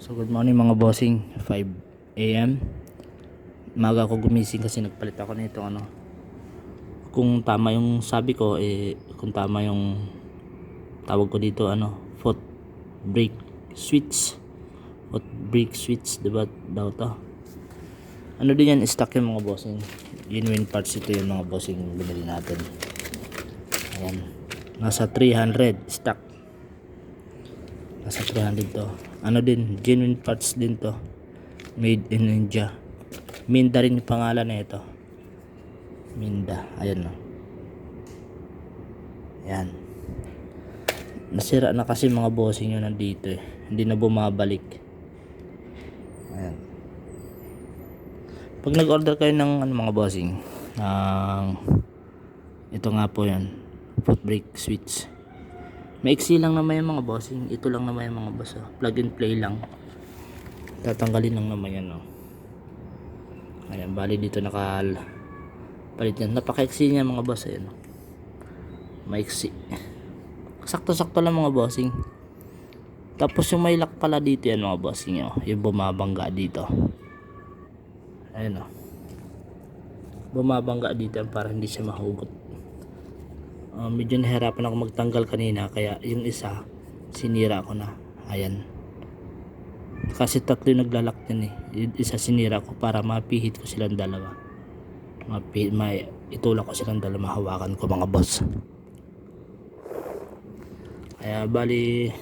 So good morning mga bossing, 5 AM. Maga ako gumising kasi nagpalit ako nito kung tama yung sabi ko kung tama yung tawag ko dito foot brake switch. Foot brake switch, diba daw to? Din yan, stock yung mga bossing. Genuine parts ito yung mga bossing binili natin. Ayan. Nasa 300 stock. Nasa 300 to. Din, genuine parts din to. Made in India. Minda rin yung pangalan na ito. Minda. Ayan Ayan. Nasira na kasi mga bossing yun nandito Hindi na bumabalik. Ayan. Pag nag-order kayo ng mga bossing, ito nga po yan. Foot brake switch. Maiksi lang naman yung mga bossing. Ito lang naman yung mga boss. Plug and play lang. Tatanggalin lang naman yan. Ayan, bali dito palit yan. Napakaiksi niya mga boss. Ayan. Maiksi. Sakto-sakto lang mga bossing. Tapos yung may lock pala dito yan mga bossing. Yung bumabangga dito. Ayan bumabangga dito yan para hindi siya mahugot. Medyo nahirapan ako magtanggal kanina, kaya yung isa sinira ko na. Ayan, kasi tatlo yung naglalak din yung isa sinira ko para mapihit ko silang dalawa, itulak ko silang dalawa, mahawakan ko mga boss. Kaya bali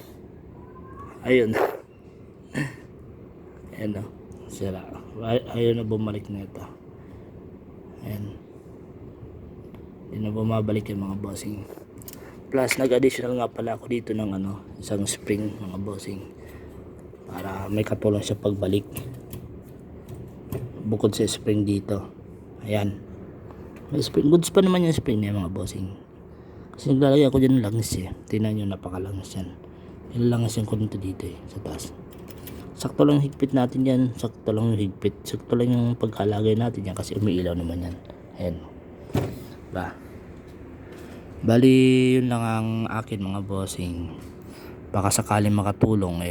ayun ayan sira. Ayun na, bumalik na ito. Ayan, hindi na bumabalik yung mga bossing. Plus nag-additional nga pala ako dito ng isang spring mga bossing, para may katulong siya pagbalik bukod sa spring dito. Ayan, may spring. Goods pa naman yung spring niya mga bossing, kasi naglalagay ako dyan ng langis tingnan nyo, napakalangis yan. Ilangis yung konti dito sa taas. Sakto lang higpit natin yan, sakto lang yung higpit, sakto lang yung pagkalagay natin yan, kasi umiilaw naman yan. Ayan ba, bali yun lang ang akin mga bossing. Baka sakaling makatulong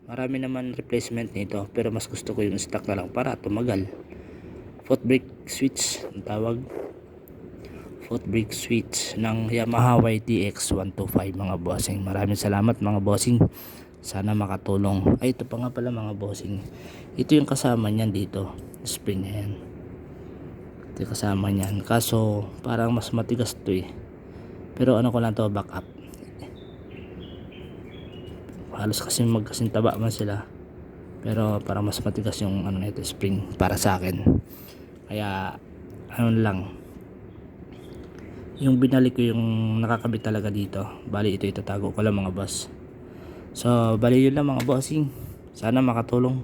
marami naman replacement nito, pero mas gusto ko yung stock na lang para tumagal. Foot brake switch ang tawag, foot brake switch ng Yamaha YTX 125 mga bossing. Maraming salamat mga bossing, sana makatulong. Ito pa nga pala mga bossing, ito yung kasama niyan dito, spring na yan. Ito yung kasama niyan, kaso parang mas matigas to pero ko lang to, back up. Halos kasi magkasintaba man sila, pero parang mas matigas yung nito, spring, para sa akin. Kaya lang, yung binalik ko yung nakakabit talaga dito. Bali ito itatago ko lang mga boss. So bali yun lang mga bossing, sana makatulong.